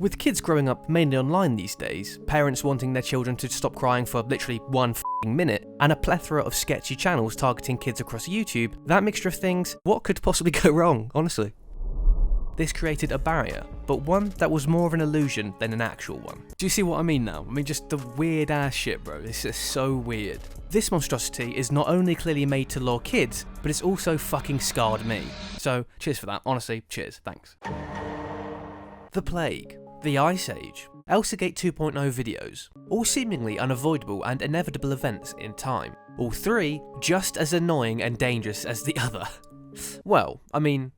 With kids growing up mainly online these days, parents wanting their children to stop crying for literally 1 minute, and a plethora of sketchy channels targeting kids across YouTube, that mixture of things, what could possibly go wrong, honestly? This created a barrier, but one that was more of an illusion than an actual one. Do you see what I mean now? I mean, just the weird ass shit, bro. This is so weird. This monstrosity is not only clearly made to lure kids, but it's also fucking scarred me. So, cheers for that. Honestly, cheers. Thanks. The Plague, the Ice Age, Elsagate 2.0 videos, all seemingly unavoidable and inevitable events in time. All three just as annoying and dangerous as the other. Well, I mean,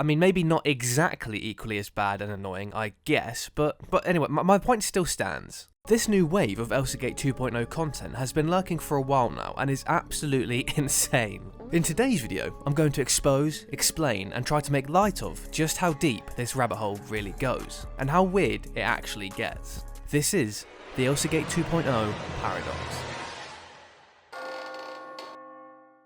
maybe not exactly equally as bad and annoying, I guess, but anyway, my point still stands. This new wave of Elsagate 2.0 content has been lurking for a while now and is absolutely insane. In today's video, I'm going to expose, explain, and try to make light of just how deep this rabbit hole really goes, and how weird it actually gets. This is the Elsagate 2.0 paradox.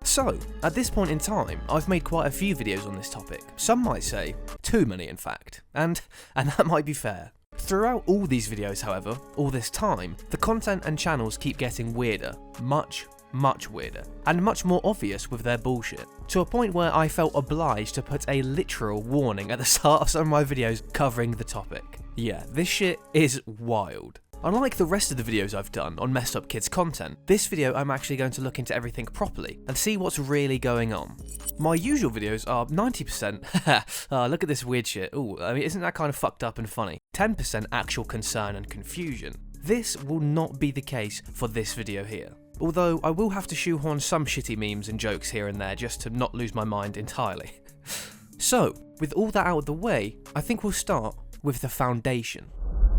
So, at this point in time, I've made quite a few videos on this topic. Some might say, too many in fact, and that might be fair. Throughout all these videos, however, all this time, the content and channels keep getting weirder, much weirder, and much more obvious with their bullshit, to a point where I felt obliged to put a literal warning at the start of some of my videos covering the topic. Yeah, this shit is wild. Unlike the rest of the videos I've done on messed up kids content, this video I'm actually going to look into everything properly and see what's really going on. My usual videos are 90% look at this weird shit, ooh, I mean, isn't that kind of fucked up and funny? 10% actual concern and confusion. This will not be the case for this video here. Although I will have to shoehorn some shitty memes and jokes here and there just to not lose my mind entirely. So, with all that out of the way, I think we'll start with the foundation.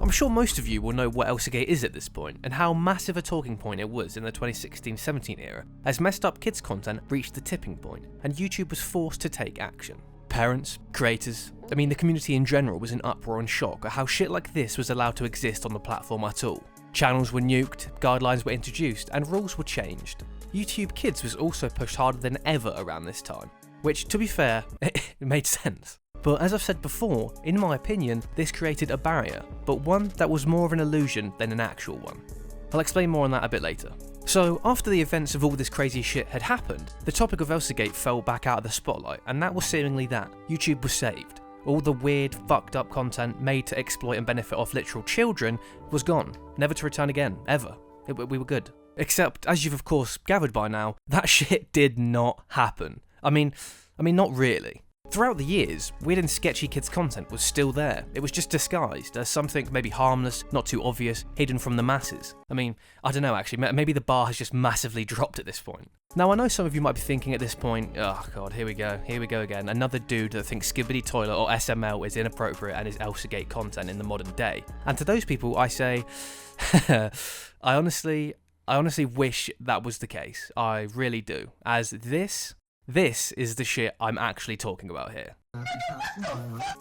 I'm sure most of you will know what Elsagate is at this point, and how massive a talking point it was in the 2016-17 era, as messed up kids content reached the tipping point, and YouTube was forced to take action. Parents, creators, the community in general was in uproar and shock at how shit like this was allowed to exist on the platform at all. Channels were nuked, guidelines were introduced, and rules were changed. YouTube Kids was also pushed harder than ever around this time, which, to be fair, it made sense. But as I've said before, in my opinion, this created a barrier, but one that was more of an illusion than an actual one. I'll explain more on that a bit later. So, after the events of all this crazy shit had happened, the topic of Elsagate fell back out of the spotlight, and that was seemingly that. YouTube was saved. All the weird, fucked up content made to exploit and benefit off literal children was gone, never to return again, ever. We were good. Except, as you've of course gathered by now, that shit did not happen. I mean, not really. Throughout the years, weird and sketchy kids content was still there. It was just disguised as something maybe harmless, not too obvious, hidden from the masses. I don't know actually, maybe the bar has just massively dropped at this point. Now I know some of you might be thinking at this point, oh god, here we go again, another dude that thinks Skibbity Toilet or SML is inappropriate and is Elsagate content in the modern day. And to those people I say, I honestly wish that was the case. I really do, as this is the shit I'm actually talking about here.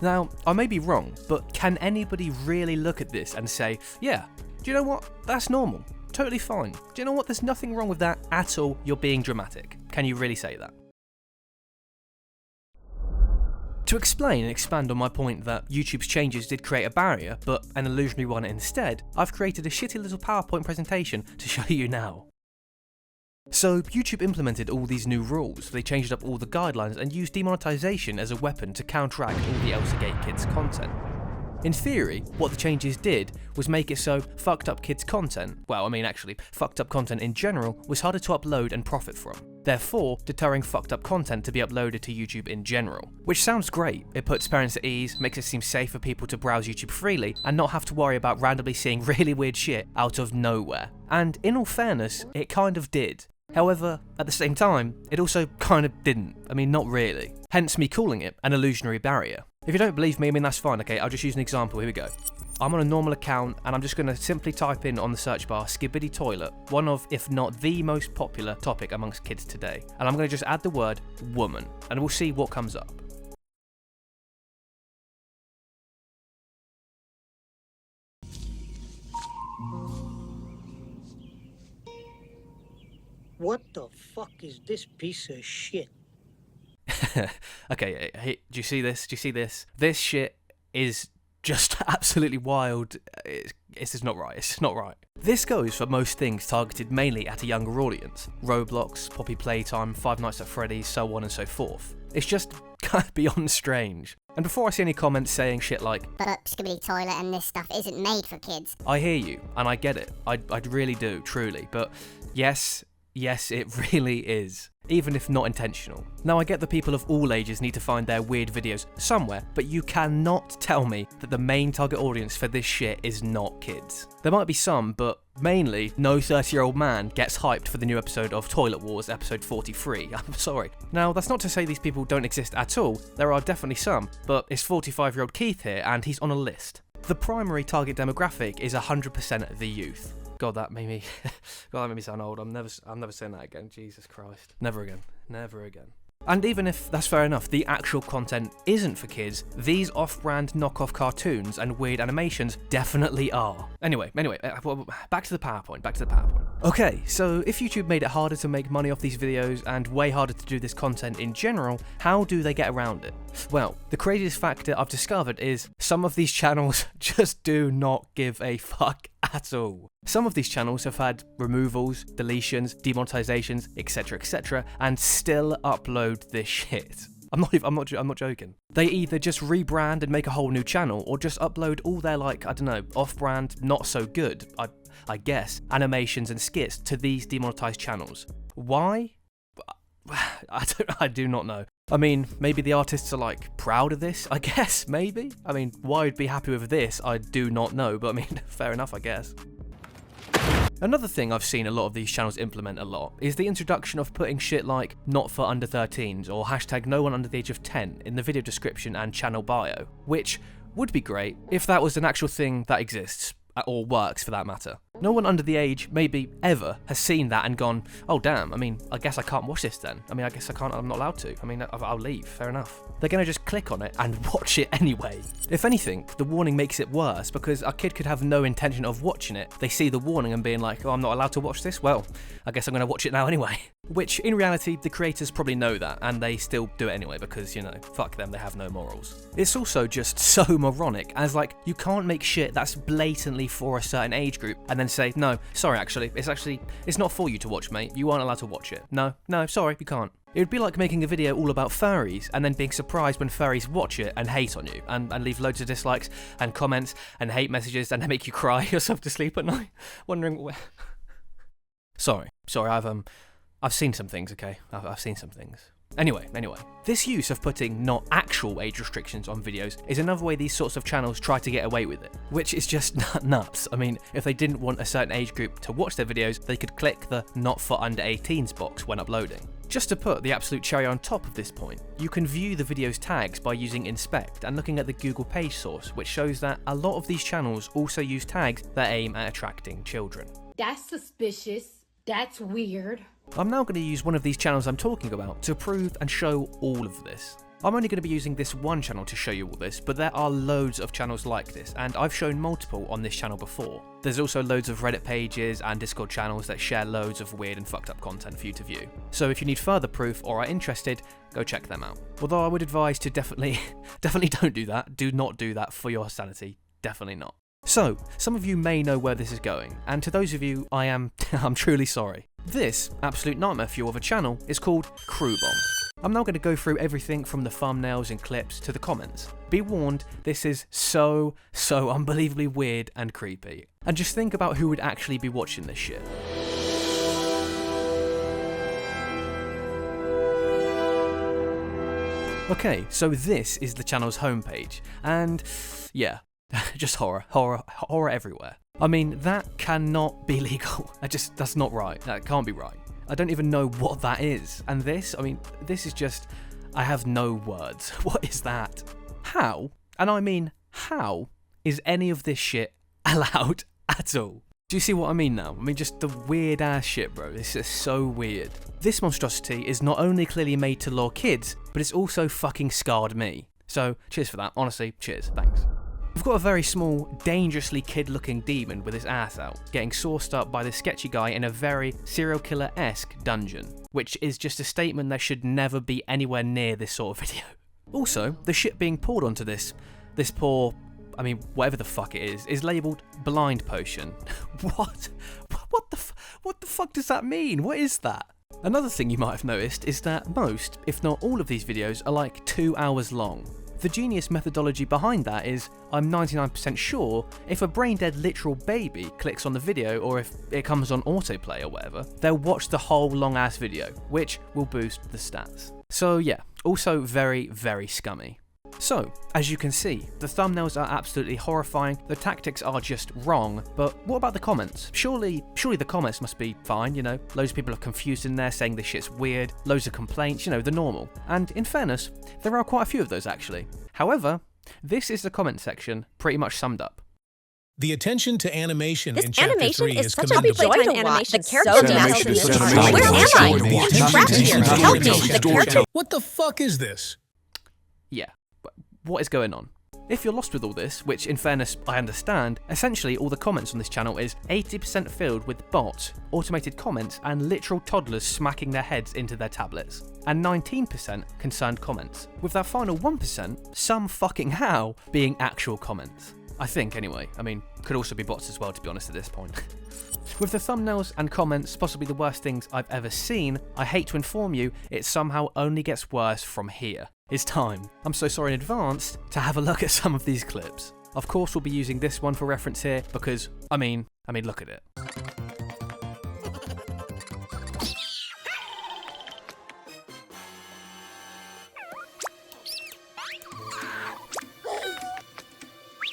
Now, I may be wrong, but can anybody really look at this and say, yeah, do you know what? That's normal. Totally fine. Do you know what? There's nothing wrong with that at all. You're being dramatic. Can you really say that? To explain and expand on my point that YouTube's changes did create a barrier, but an illusionary one instead, I've created a shitty little PowerPoint presentation to show you now. So, YouTube implemented all these new rules, they changed up all the guidelines and used demonetization as a weapon to counteract all the Elsagate kids content. In theory, what the changes did was make it so fucked up kids content, fucked up content in general, was harder to upload and profit from, therefore deterring fucked up content to be uploaded to YouTube in general. Which sounds great, it puts parents at ease, makes it seem safe for people to browse YouTube freely, and not have to worry about randomly seeing really weird shit out of nowhere. And in all fairness, it kind of did. However, at the same time, it also kind of didn't. Not really. Hence me calling it an illusionary barrier. If you don't believe me, that's fine, okay? I'll just use an example, here we go. I'm on a normal account, and I'm just going to simply type in on the search bar, Skibbity Toilet, one of, if not the most popular topic amongst kids today. And I'm going to just add the word woman, and we'll see what comes up. What the fuck is this piece of shit? Okay, hey, do you see this? This shit is just absolutely wild. It's just not right. It's just not right. This goes for most things targeted mainly at a younger audience. Roblox, Poppy Playtime, Five Nights at Freddy's, so on and so forth. It's just kind of beyond strange. And before I see any comments saying shit like, "But Skibbity Toilet and this stuff isn't made for kids," I hear you, and I get it. I really do, truly. But yes, it really is. Even if not intentional. Now, I get that people of all ages need to find their weird videos somewhere, but you cannot tell me that the main target audience for this shit is not kids. There might be some, but mainly, no 30-year-old man gets hyped for the new episode of Toilet Wars, episode 43. I'm sorry. Now, that's not to say these people don't exist at all. There are definitely some, but it's 45-year-old Keith here, and he's on a list. The primary target demographic is 100% the youth. God, that made me sound old. I'm never saying that again. Jesus Christ. Never again. And even if that's fair enough, the actual content isn't for kids, these off-brand knockoff cartoons and weird animations definitely are. Anyway, back to the PowerPoint. Okay, so if YouTube made it harder to make money off these videos and way harder to do this content in general, how do they get around it? Well, the craziest factor I've discovered is some of these channels just do not give a fuck at all. Some of these channels have had removals, deletions, demonetizations, etc, and still upload this shit. I'm not joking. They either just rebrand and make a whole new channel, or just upload all their, like, I don't know, off-brand, not so good, I guess, animations and skits to these demonetized channels. Why? I do not know. I mean, maybe the artists are, like, proud of this, I guess, maybe? I mean, why I'd be happy with this, I do not know, but I mean, fair enough, I guess. Another thing I've seen a lot of these channels implement a lot is the introduction of putting shit like not for under 13s or hashtag no one under the age of 10 in the video description and channel bio, which would be great if that was an actual thing that exists, or works for that matter. No one under the age, maybe ever, has seen that and gone, oh damn, I mean, I guess I can't watch this then. I mean, I guess I'm not allowed to. I mean, I'll leave, fair enough. They're gonna just click on it and watch it anyway. If anything, the warning makes it worse because a kid could have no intention of watching it. They see the warning and being like, oh, I'm not allowed to watch this? Well, I guess I'm gonna watch it now anyway. Which, in reality, the creators probably know that, and they still do it anyway because, you know, fuck them, they have no morals. It's also just so moronic, as like, you can't make shit that's blatantly for a certain age group and then say, no, sorry it's not for you to watch, mate, you aren't allowed to watch it. No, sorry, you can't. It would be like making a video all about furries and then being surprised when furries watch it and hate on you and leave loads of dislikes and comments and hate messages and make you cry yourself to sleep at night, wondering where... Sorry, I've seen some things, okay? I've seen some things. Anyway, this use of putting not actual age restrictions on videos is another way these sorts of channels try to get away with it, which is just nuts. I mean, if they didn't want a certain age group to watch their videos, they could click the not for under 18s box when uploading. Just to put the absolute cherry on top of this point, you can view the video's tags by using inspect and looking at the Google page source, which shows that a lot of these channels also use tags that aim at attracting children. That's suspicious. That's weird. I'm now going to use one of these channels I'm talking about to prove and show all of this. I'm only going to be using this one channel to show you all this, but there are loads of channels like this, and I've shown multiple on this channel before. There's also loads of Reddit pages and Discord channels that share loads of weird and fucked up content for you to view. So if you need further proof or are interested, go check them out. Although I would advise to definitely don't do that. Do not do that for your sanity. Definitely not. So, some of you may know where this is going, and to those of you, I'm truly sorry. This absolute nightmare fuel of a channel is called Crew Bomb. I'm now going to go through everything from the thumbnails and clips to the comments. Be warned, this is so unbelievably weird and creepy. And just think about who would actually be watching this shit. Okay, so this is the channel's homepage, and yeah, just horror everywhere. I mean, that cannot be legal. That's not right. That can't be right. I don't even know what that is. And this, I mean, this is just, I have no words. What is that? How, and I mean how, is any of this shit allowed at all? Do you see what I mean now? I mean, just the weird ass shit, bro. This is so weird. This monstrosity is not only clearly made to lure kids, but it's also fucking scarred me. So, cheers for that. Honestly, cheers. Thanks. We've got a very small, dangerously kid-looking demon with his ass out, getting sauced up by this sketchy guy in a very serial killer-esque dungeon, which is just a statement that should never be anywhere near this sort of video. Also, the shit being poured onto this poor I mean, whatever the fuck it is labelled blind potion. What? What the fuck does that mean? What is that? Another thing you might have noticed is that most, if not all of these videos are like 2 hours long. The genius methodology behind that is, I'm 99% sure if a brain-dead literal baby clicks on the video or if it comes on autoplay or whatever, they'll watch the whole long-ass video, which will boost the stats. So yeah, also very, very scummy. So, as you can see, the thumbnails are absolutely horrifying, the tactics are just wrong, but what about the comments? Surely the comments must be fine, you know, loads of people are confused in there saying this shit's weird, loads of complaints, you know, the normal. And in fairness, there are quite a few of those actually. However, this is the comment section pretty much summed up. The attention to animation This in Chapter animation 3 is is such a commendable. joy to watch. The character Animation is such an Where am I? amazing I'm trapped here. Help me. The character. What the fuck is this? Yeah, what is going on? If you're lost with all this, which in fairness I understand, essentially all the comments on this channel is 80% filled with bots, automated comments and literal toddlers smacking their heads into their tablets, and 19% concerned comments, with that final 1% some fucking how being actual comments. I think anyway, I mean, could also be bots as well to be honest at this point. With the thumbnails and comments possibly the worst things I've ever seen, I hate to inform you, it somehow only gets worse from here. It's time, I'm so sorry in advance, to have a look at some of these clips. Of course we'll be using this one for reference here because, I mean, look at it.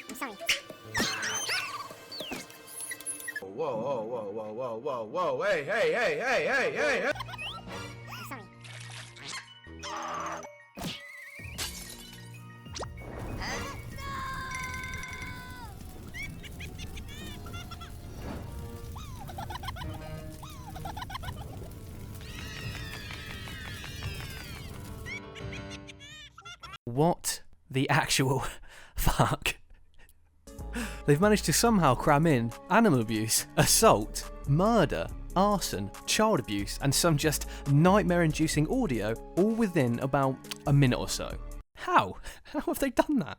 I'm sorry. Whoa, hey. I'm sorry. What the actual fuck? They've managed to somehow cram in animal abuse, assault, murder, arson, child abuse, and some just nightmare-inducing audio all within about a minute or so. How? How have they done that?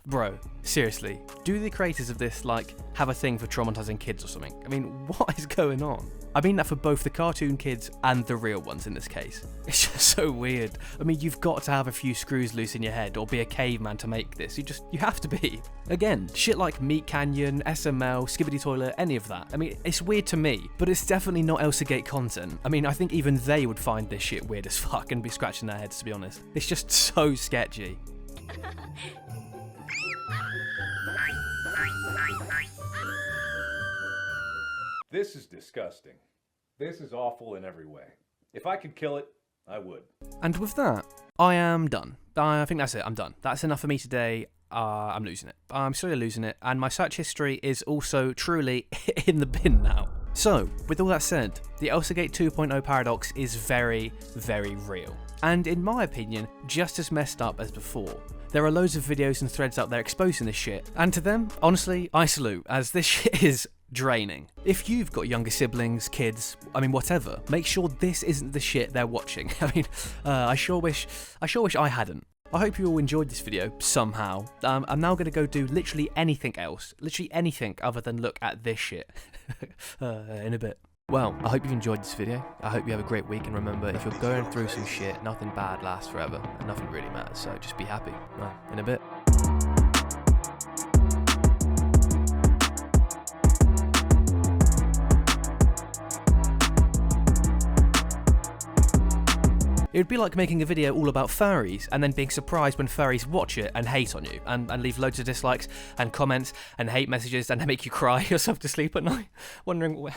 Bro, seriously, do the creators of this, like, have a thing for traumatizing kids or something? I mean, what is going on? I mean that for both the cartoon kids and the real ones in this case. It's just so weird. I mean, you've got to have a few screws loose in your head or be a caveman to make this. You have to be. Again, shit like Meat Canyon, SML, Skibidi Toilet, any of that. I mean, it's weird to me, but it's definitely not Elsagate content. I mean, I think even they would find this shit weird as fuck and be scratching their heads, to be honest. It's just so sketchy. This is disgusting. This is awful in every way. If I could kill it, I would. And with that, I am done. I think that's it, I'm done. That's enough for me today. I'm losing it. I'm slowly losing it, and my search history is also truly in the bin now. So, with all that said, the Elsagate 2.0 paradox is very, very real. And in my opinion, just as messed up as before. There are loads of videos and threads out there exposing this shit, and to them, honestly, I salute, as this shit is draining. If you've got younger siblings, kids, I mean whatever, make sure this isn't the shit they're watching. I mean, I sure wish I hadn't. I hope you all enjoyed this video somehow. I'm now going to go do literally anything else, literally anything other than look at this shit in a bit. Well, I hope you've enjoyed this video. I hope you have a great week, and remember, if you're going through some shit, nothing bad lasts forever, and nothing really matters, so just be happy. In a bit. It would be like making a video all about furries and then being surprised when furries watch it and hate on you and leave loads of dislikes and comments and hate messages and make you cry yourself to sleep at night, wondering where...